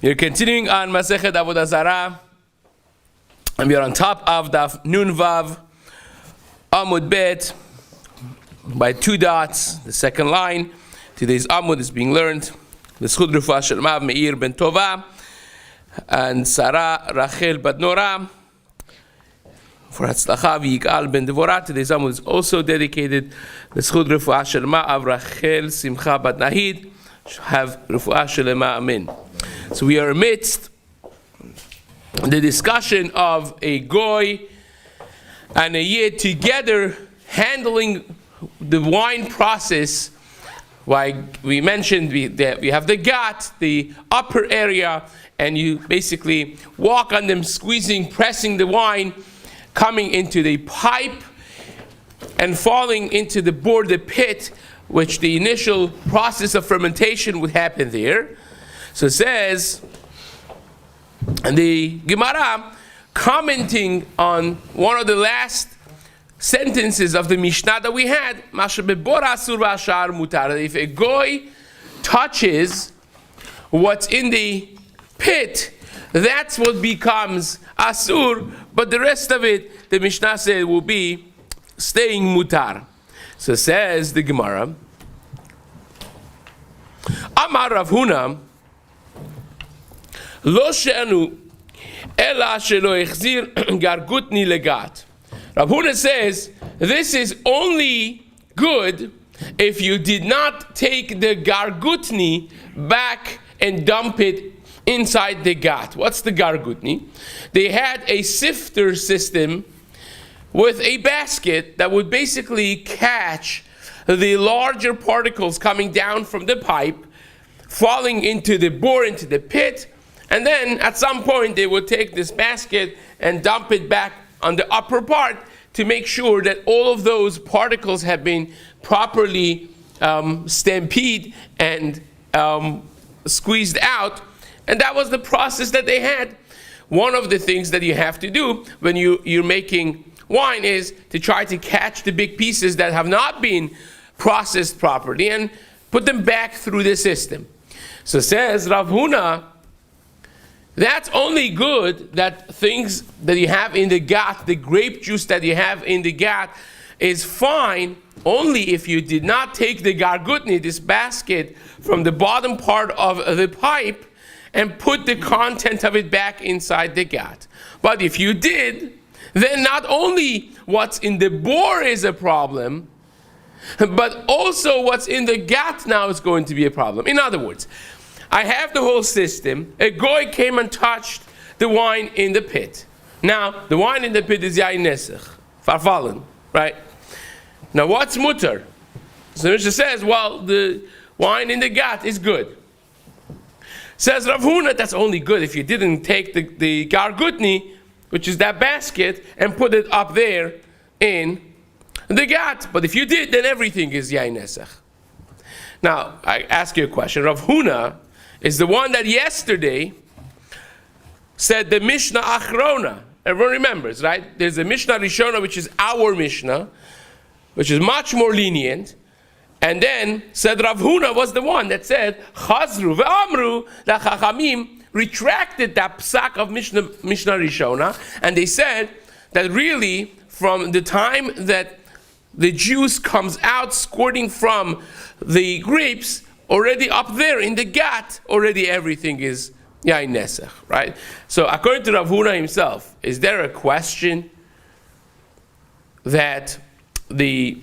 We're continuing on Mesechet Avodah Zarah, and we are on top of Daf Nun Vav Amud Bet by 2 dots. The second line. Today's Amud is being learned. The Schud Rufa Shel Mav Meir ben Tova and Sarah Rachel bat Nora for Hatzlacha v'Yikal ben Devorah. Today's Amud is also dedicated. The Schud Rufa Shel Mav Rachel Simcha bat Nahid. Have Rufa Shelema Amen. So we are amidst the discussion of a goy and a yid together handling the wine process. Why we mentioned we have the gat, the upper area, and you basically walk on them, squeezing, pressing the wine, coming into the pipe and falling into the bore, the pit, which the initial process of fermentation would happen there. So it says, and the Gemara, commenting on one of the last sentences of the Mishnah that we had, if a goy touches what's in the pit, that's what becomes asur, but the rest of it, the Mishnah said, will be staying mutar. So says the Gemara, Amar Rav Huna, Lo she'anu ela shelo echzir gargutni legat. Rav Huna says, this is only good if you did not take the gargutni back and dump it inside the gat. What's the gargutni? They had a sifter system with a basket that would basically catch the larger particles coming down from the pipe, falling into the bore, into the pit, and then at some point they would take this basket and dump it back on the upper part to make sure that all of those particles have been properly stampeded and squeezed out. And that was the process that they had. One of the things that you have to do when you're making wine is to try to catch the big pieces that have not been processed properly and put them back through the system. So says Rav Huna, that's only good that things that you have in the gat, the grape juice that you have in the gat, is fine only if you did not take the gargutni, this basket, from the bottom part of the pipe and put the content of it back inside the gat. But if you did, then not only what's in the bore is a problem, but also what's in the gat now is going to be a problem. In other words, I have the whole system. A goy came and touched the wine in the pit. Now, the wine in the pit is yain nesach, farfallen, right? Now, what's mutter? So the Mishnah says, well, the wine in the gat is good. Says Rav Huna, that's only good if you didn't take the gargutni, which is that basket, and put it up there in the gat. But if you did, then everything is yain nesach. Now, I ask you a question. Rav Huna is the one that yesterday said the Mishnah Achrona. Everyone remembers, right? There's a Mishnah Rishona, which is our Mishnah, which is much more lenient. And then said Rav Huna was the one that said, Chazru ve'amru, the Chachamim retracted that psak of Mishnah Rishona, and they said that really from the time that the juice comes out squirting from the grapes, already up there in the gat, already everything is yain nesach, right? So according to Rav Huna himself, is there a question that the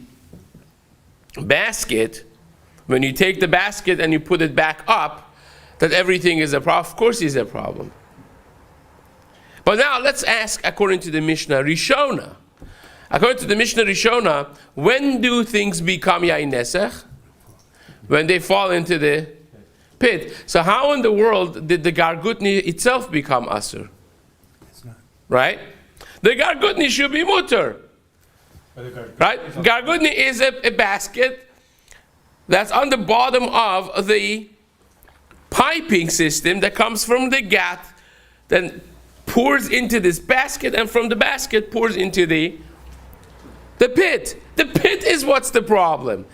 basket, when you take the basket and you put it back up, that everything is a problem? Of course is a problem. But now let's ask according to the Mishnah Rishona. According to the Mishnah Rishona, when do things become yain nesach? When they fall into the pit. So how in the world did the gargutni itself become asur? Right? The gargutni should be mutter. Right? Gargutni is a basket that's on the bottom of the piping system that comes from the gat, then pours into this basket, and from the basket pours into the pit. The pit is what's the problem.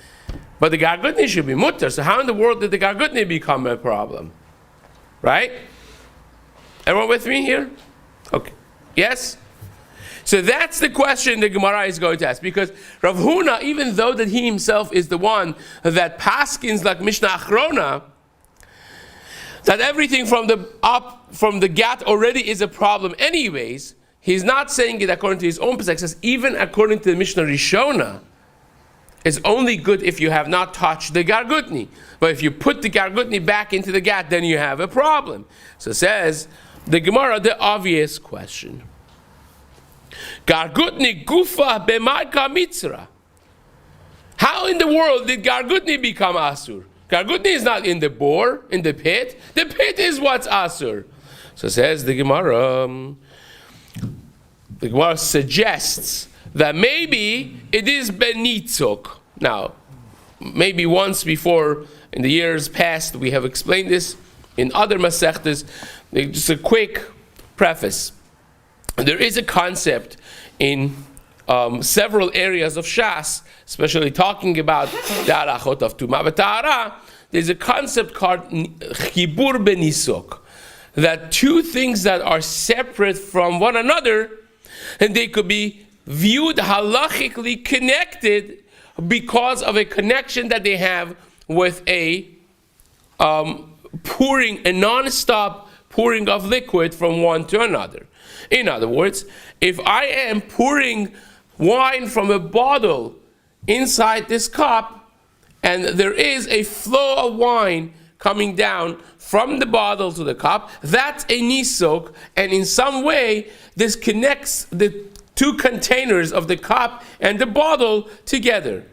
But the gargutni should be mutter. So how in the world did the gargutni become a problem? Right? Everyone with me here? Okay. Yes? So that's the question the Gemara is going to ask. Because Rav Huna, even though that he himself is the one that paskins like Mishnah Achrona, that everything from the gat already is a problem anyways, he's not saying it according to his own perspective. Even according to the Mishnah Rishona, it's only good if you have not touched the gargutni. But if you put the gargutni back into the gat, then you have a problem. So says the Gemara, the obvious question. Gargutni gufa b'marka mitzra. How in the world did gargutni become asur? Gargutni is not in the bore, in the pit. The pit is what's asur. So says the Gemara. The Gemara suggests that maybe it is benitzok. Now, maybe once before in the years past we have explained this in other Mesechtes. Just a quick preface. There is a concept in several areas of Shas, especially talking about the halachot of Tumah v'Tahara. There's a concept called chibur benisok, that two things that are separate from one another, and they could be viewed halachically connected because of a connection that they have with a pouring, a non-stop pouring of liquid from one to another. In other words, if I am pouring wine from a bottle inside this cup, and there is a flow of wine coming down from the bottle to the cup, that's a nisok, and in some way this connects the two containers of the cup and the bottle together.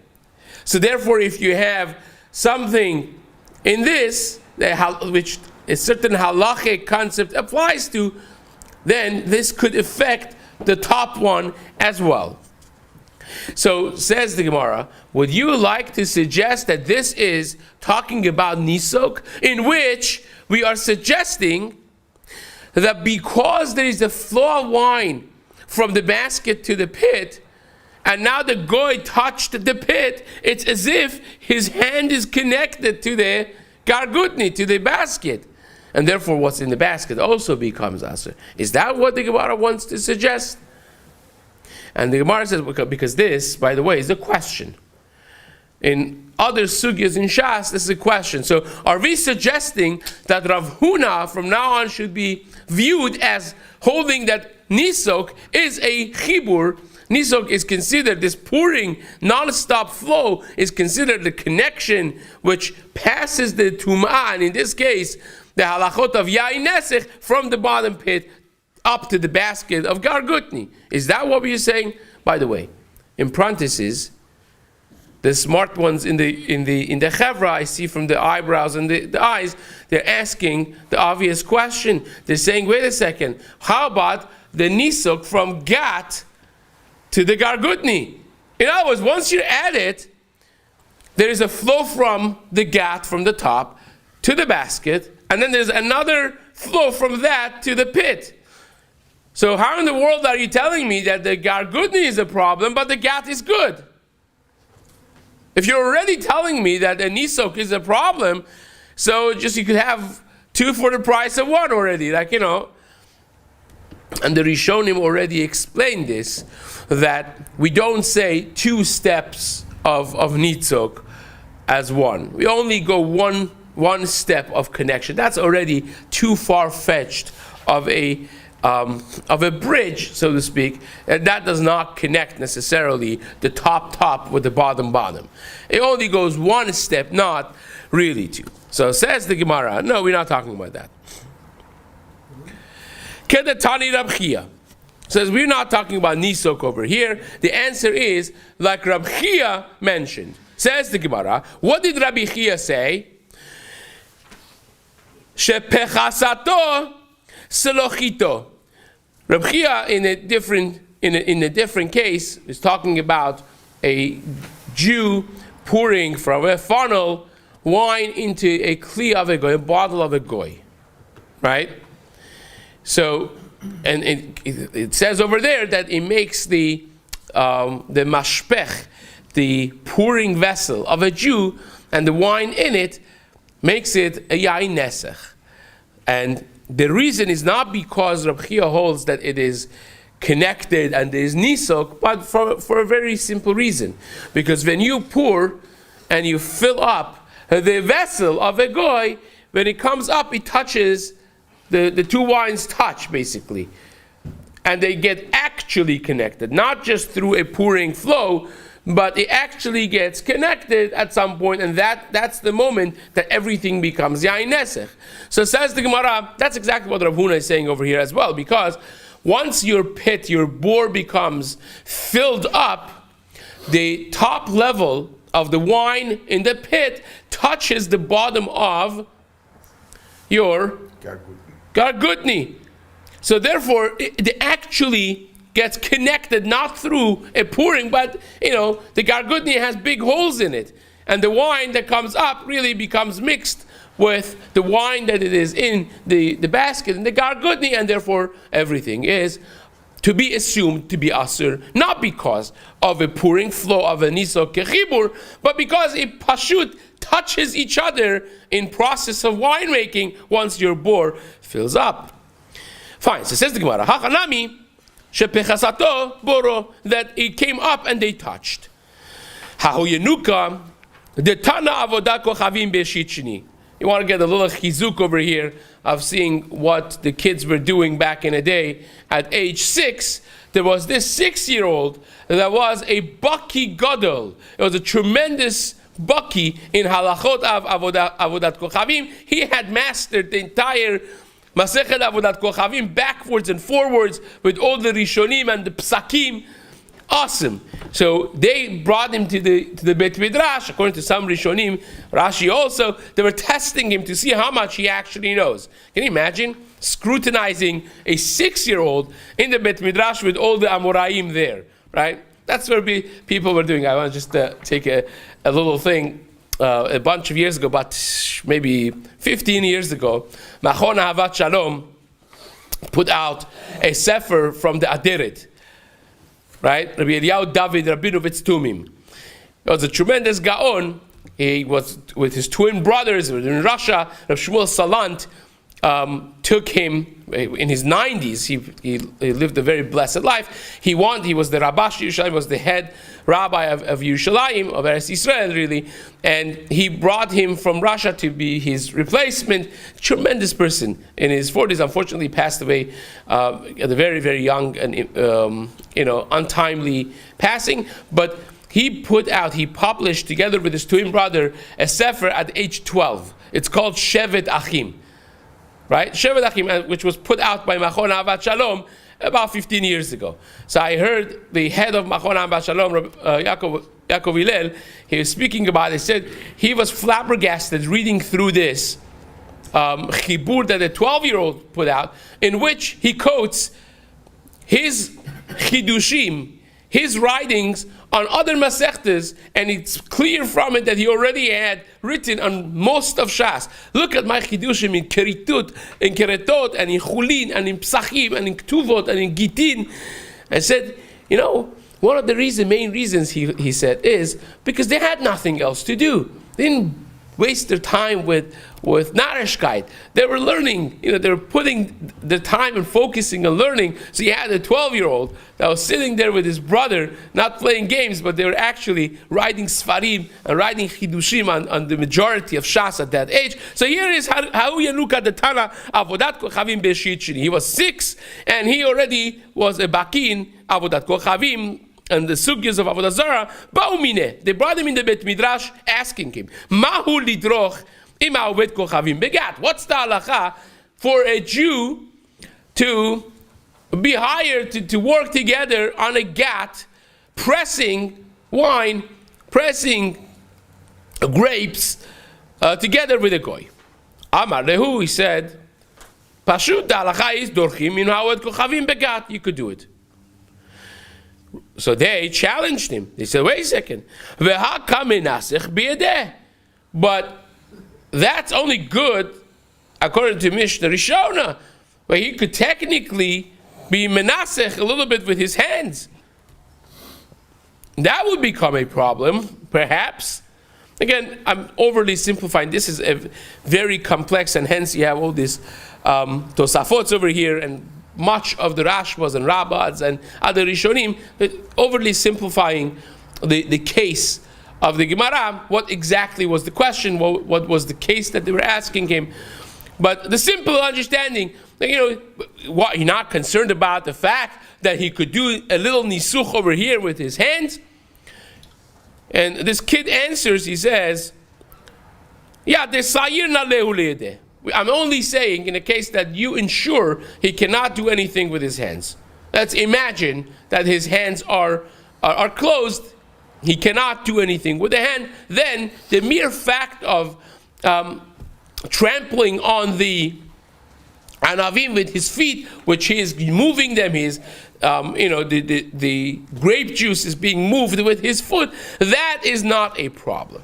So therefore, if you have something in this, which a certain halachic concept applies to, then this could affect the top one as well. So says the Gemara, would you like to suggest that this is talking about nisok, in which we are suggesting that because there is a flow of wine from the basket to the pit, and now the goy touched the pit, it's as if his hand is connected to the gargutni, to the basket. And therefore what's in the basket also becomes asur. Is that what the Gemara wants to suggest? And the Gemara says, because this, by the way, is a question. In other sugyas in Shas, this is a question. So are we suggesting that Rav Huna from now on should be viewed as holding that nisok is a chibur? Nisok is considered, this pouring, non-stop flow is considered the connection which passes the tum'ah, and in this case, the halachot of yain nesech, from the bottom pit up to the basket of gargutni. Is that what we're saying? By the way, in parentheses, the smart ones in the chevra, I see from the eyebrows and the eyes, they're asking the obvious question. They're saying, wait a second, how about the nisok from gat to the gargutni? In other words, once you add it, there is a flow from the gat, from the top, to the basket, and then there's another flow from that to the pit. So how in the world are you telling me that the gargutni is a problem, but the gat is good? If you're already telling me that the nisok is a problem, so just you could have two for the price of one already, And the Rishonim already explained this, that we don't say two steps of nitzok as one. We only go one step of connection. That's already too far-fetched of a bridge, so to speak, and that does not connect necessarily the top with the bottom. It only goes one step, not really two. So says the Gemara, no, we're not talking about that. Kedatani Rab Chia says we're not talking about nisok over here. The answer is like Rab Chia mentioned. Says the Gemara, what did Rabbi Chia say? Shepechasato selochito. Rab Chia in a different case is talking about a Jew pouring from a funnel wine into a kli of a goy, a bottle of a goy, right? So, and it says over there that it makes the mashpech, the pouring vessel of a Jew, and the wine in it makes it a yain nesech. And the reason is not because Reb Chia holds that it is connected and there is nisok, but for a very simple reason. Because when you pour and you fill up the vessel of a goy, when it comes up, it touches, the two wines touch, basically. And they get actually connected, not just through a pouring flow, but it actually gets connected at some point, and that's the moment that everything becomes yain nesech. So says the Gemara, that's exactly what Rav Huna is saying over here as well, because once your pit, your bore becomes filled up, the top level of the wine in the pit touches the bottom of your gargutni. So therefore, it actually gets connected not through a pouring, but the gargutni has big holes in it, and the wine that comes up really becomes mixed with the wine that it is in the basket and the gargutni, and therefore everything is to be assumed to be asur, not because of a pouring flow of a nisok kechibur, but because it pashut touches each other in process of winemaking once your bore fills up. Fine, so says the Gemara, hachanami shepechasato boro, that it came up and they touched. Hahu yenuka the tana avodah kochavim beshitchini. You want to get a little chizuk over here of seeing what the kids were doing back in the day. At age 6, there was this 6-year-old that was a baki gadol. It was a tremendous baki in halachot of avodat kochavim. He had mastered the entire Mesechet Avodat Kochavim backwards and forwards with all the Rishonim and the Psakim. Awesome. So they brought him to the Beit Midrash. According to some Rishonim, Rashi also, they were testing him to see how much he actually knows. Can you imagine scrutinizing a 6-year-old in the Beit Midrash with all the Amoraim there, right? That's what people were doing. I want to just take a little thing. A bunch of years ago, but maybe 15 years ago, Machon Ahavat Shalom put out a sefer from the Aderet, right? Rabbi Eliyahu David Rabinovitz Tumim. It was a tremendous gaon. He was with his twin brothers in Russia. Rabbi Shmuel Salant took him in his 90s. He lived a very blessed life. He was the Rabash Yerushalayim, was the head rabbi of Yerushalayim, of Eretz Yisrael, really. And he brought him from Russia to be his replacement. Tremendous person in his 40s. Unfortunately, passed away at a very, very young and untimely passing. But he published together with his twin brother a sefer at age 12. It's called Shevet Achim. Right? Shevet Achim, which was put out by Machon Ahavat Shalom about 15 years ago. So I heard the head of Machon Ahavat Shalom, Yaakov Hillel, he was speaking about it. He said he was flabbergasted reading through this chibur that a 12-year-old put out, in which he quotes his chidushim, his writings on other Mesechtes, and it's clear from it that he already had written on most of Shas. Look at my chidushim in Keritut, in Keretot, and in Chulin, and in Psachim, and in Ktuvot, and in Gitin. I said, one of the main reasons, he said, is because they had nothing else to do. They didn't waste their time with narishkeit. They were learning, they were putting the time and focusing on learning. So you had a 12-year-old that was sitting there with his brother, not playing games, but they were actually writing Sfarim and writing Chidushim on the majority of Shas at that age. So here is Hahu Yenuka the Tana Avodat Kochavim Beshitchini. He was 6, and he already was a Bakin Avodat Kochavim, and the sugyas of Avodah Zarah. Baumine, they brought him in the Bet Midrash, asking him, Mahu lidroch im ha'oved kochavim begat. What's the halacha for a Jew to be hired to work together on a gat, pressing wine, pressing grapes together with a goy? Amar lehu, he said, Pashut, the halacha is dorchim im ha'oved kochavim begat. You could do it. So they challenged him. They said, wait a second. But that's only good according to Mishnah Rishona, where he could technically be menasech a little bit with his hands. That would become a problem, perhaps. Again, I'm overly simplifying. This is a very complex, and hence you have all these Tosafots over here, and much of the Rashbas and Rabbats and other Rishonim, overly simplifying the case of the Gemara. What exactly was the question? What was the case that they were asking him? But the simple understanding, what, you're not concerned about the fact that he could do a little nisuch over here with his hands? And this kid answers, he says, yeah, I'm only saying in a case that you ensure he cannot do anything with his hands. Let's imagine that his hands are closed, he cannot do anything with the hand. Then the mere fact of trampling on the anavim with his feet, which he is moving them, the grape juice is being moved with his foot, that is not a problem.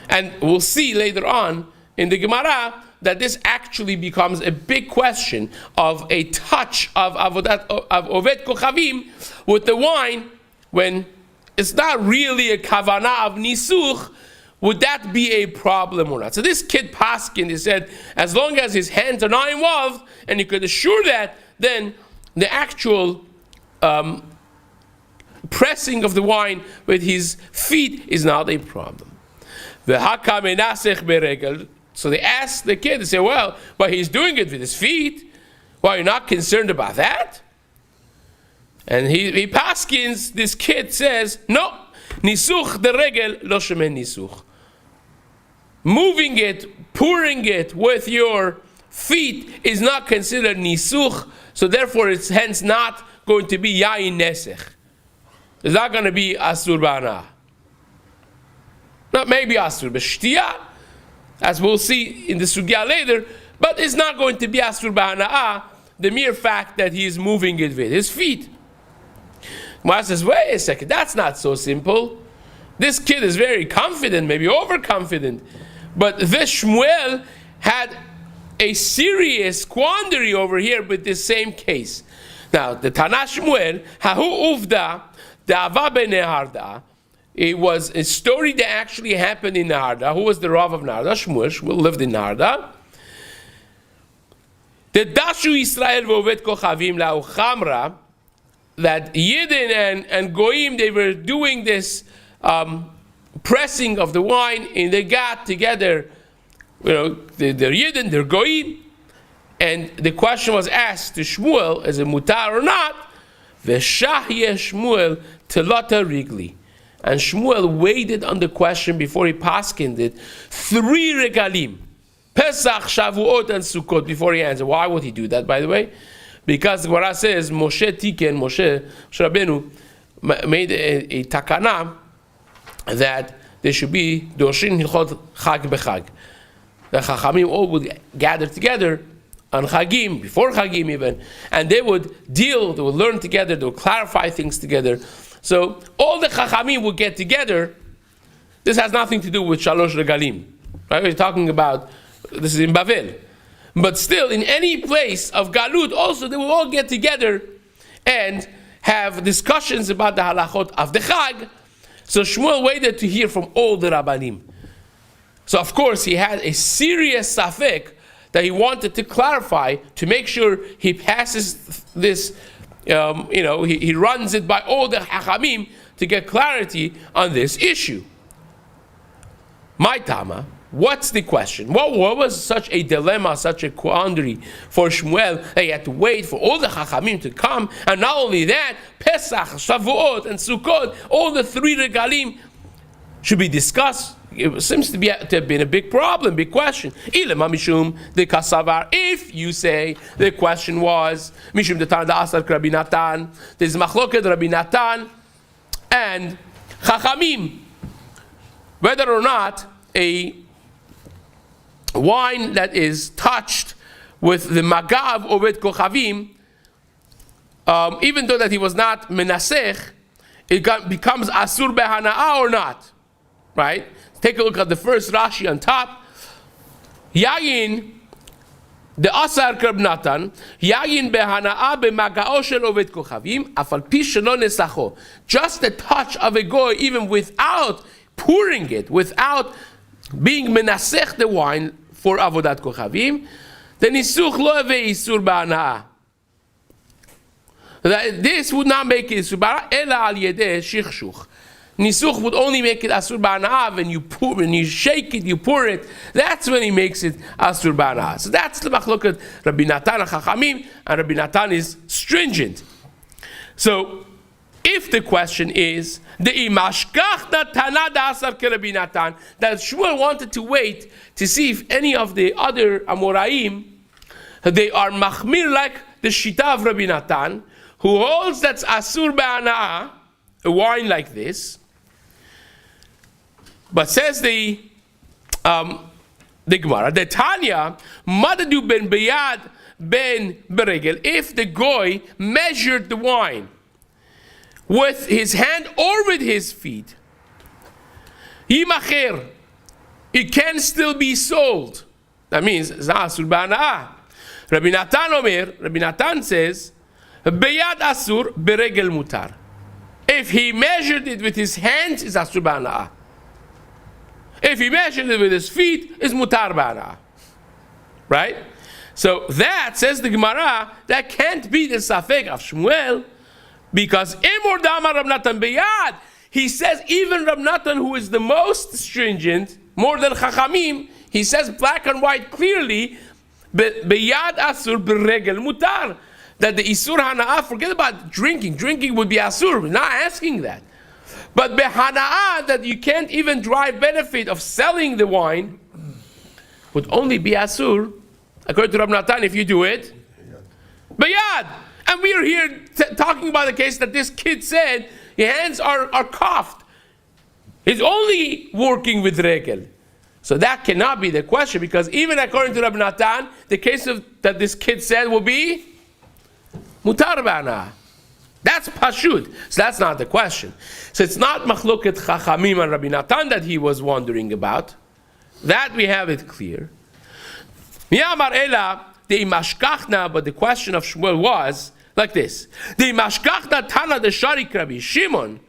And we'll see later on in the Gemara that this actually becomes a big question of a touch of Oved Kochavim with the wine, when it's not really a kavanah of nisuch. Would that be a problem or not? So this kid paskin, he said, as long as his hands are not involved, and you could assure that, then the actual pressing of the wine with his feet is not a problem. So they asked the kid, they say, well, but he's doing it with his feet. Well, you're not concerned about that? And he paskins, this kid says, no, nisuch de regel lo shemen nisuch. Moving it, pouring it with your feet is not considered nisuch, so therefore it's hence not going to be yain nesech. It's not going to be asur b'ana. Not maybe asur b'shtiyah, as we'll see in the sugya later, but it's not going to be asur b'hana'ah, the mere fact that he is moving it with his feet. Gemara says, wait a second, that's not so simple. This kid is very confident, maybe overconfident. But this Shmuel had a serious quandary over here with this same case. Now, the Tana Shmuel, Hahu Uvda, Da'ava B'Neharda, it was a story that actually happened in Narda. Who was the Rav of Narda? Shmuel lived in Narda. The Dashu Yisrael V'Oved Kochavim La'u Chamra, that Yidden and Goyim, they were doing this pressing of the wine, and they got together, they're Yidden, they're Goyim, and the question was asked to Shmuel, is it mutar or not? V'shahye Shmuel telata rigli. And Shmuel waited on the question before he paskined it, 3 regalim, Pesach, Shavuot, and Sukkot, before he answered. Why would he do that, by the way? Because the Gemara says, Moshe Rabbeinu made a takana that there should be Doshin Hilchot Chag B'Chag. The Chachamim all would gather together on Chagim, before Chagim even, and they would learn together, they would clarify things together. So all the Chachamim would get together. This has nothing to do with Shalosh Regalim. Right? We're talking about, this is in Bavel. But still, in any place of Galut, also they will all get together and have discussions about the halachot of the Chag. So Shmuel waited to hear from all the Rabbanim. So of course he had a serious safek that he wanted to clarify, to make sure he passes this, he runs it by all the Hachamim to get clarity on this issue. My Tama, what's the question? What was such a dilemma, such a quandary for Shmuel that he had to wait for all the Chachamim to come? And not only that, Pesach, Shavuot, and Sukkot, all the 3 regalim should be discussed. It seems to have been a big problem, big question. If you say the question was Mishum de Tan da Asar Rabbi Natan, there's Machloket Rabbi Natan and Chachamim, whether or not a wine that is touched with the magav Oved Kochavim, even though that he was not menasech, it becomes asur behana'ah or not, right? Take a look at the first Rashi on top. Yayin, the asar Reb Natan, yayin behana'ah b'magao shel Oved Kochavim, afal pi shelo nesacho. Just a touch of a goy, even without pouring it, without being menasech the wine for Avodat Kochavim, the nisuch lo yaveh isur ba'ana'ah. This would not make it isur ba'ana'ah, ela al yedeh shichshuch. Nisuch would only make it asur ba'ana'ah when you pour, when you shake it, you pour it. That's when he makes it asur ba'ana'ah. So that's the machloket Rabbi Natan and Chachamim, and Rabbi Natan is stringent. So if the question is the imashkachna tana da'asar ke Rabbi Natan, that Shmuel wanted to wait to see if any of the other Amoraim they are machmir like the shita of Rabbi Natan, who holds that's asur ba'ana'ah, a wine like this. But says the Gemara, the Tanya, madadu ben beyad ben beregel, if the goy measured the wine with his hand or with his feet, yimacher, it can still be sold. That means asur ba'ana'ah. Rabbi Natan omer, Rabbi Natan says, beyad asur, beregel mutar. If he measured it with his hands, it's asur ba'ana'ah. If he measured it with his feet, it's mutar ba'ana'ah. Right? So that, says the Gemara, that can't be the safek of Shmuel, because Emor Dama Rab Natan beyad, he says even Rab Natan, who is the most stringent, more than Chachamim, he says black and white clearly, beyad asur beregel mutar, that the isur hana'ah, forget about drinking. Drinking would be asur. We're not asking that. But behana'ah, that you can't even derive benefit of selling the wine, would only be asur, according to Rab Natan, if you do it. Bayad. And we are here talking about the case that this kid said his hands are cuffed. He's only working with regel. So that cannot be the question, because even according to Rab Natan, the case that this kid said will be mutar ba'ana'ah. That's pashut. So that's not the question. So it's not machloket Chachamim and Rabbi Natan that he was wondering about. That we have it clear. Miyamar ela the imashkachna, but the question of Shmuel was like this: the imashkachna tana the sharik Rabbi Shimon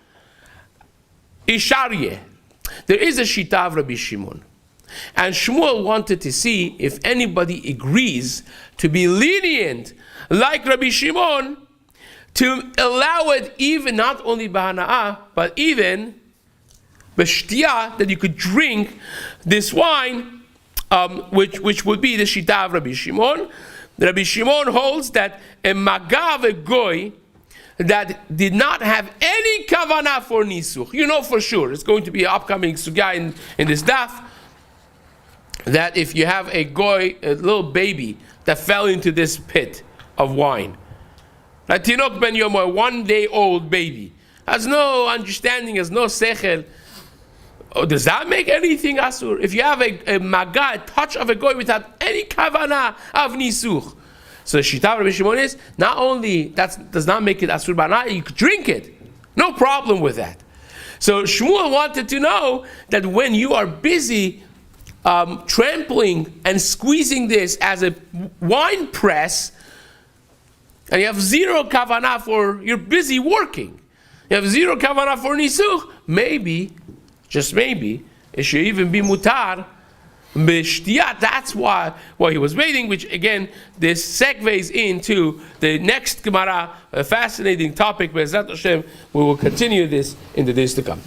isharye. There is a shita of Rabbi Shimon, and Shmuel wanted to see if anybody agrees to be lenient like Rabbi Shimon, to allow it even not only b'hana'ah, but even b'shtiyah, that you could drink this wine, which would be the shita of Rabbi Shimon. Rabbi Shimon holds that a magav, a goy, that did not have any kavanah for nisuch. You know for sure, it's going to be an upcoming sugya in this daf, that if you have a goy, a little baby, that fell into this pit of wine, a tinok ben yom, a 1 day old baby, has no understanding, has no sechel. Oh, does that make anything asur? If you have a maga, a touch of a goy without any kavanah of nisuch. So the shita of Rabbi Shimon is, not only that does not make it asur ba'ana'ah, you could drink it. No problem with that. So Shmuel wanted to know that when you are busy trampling and squeezing this as a wine press, and you have zero kavanah for, you're busy working, you have zero kavanah for nisuch, maybe, just maybe, it should even be mutar b'shtiyah. That's why he was waiting, which again, this segues into the next Gemara, a fascinating topic. Be'ezrat Hashem, we will continue this in the days to come.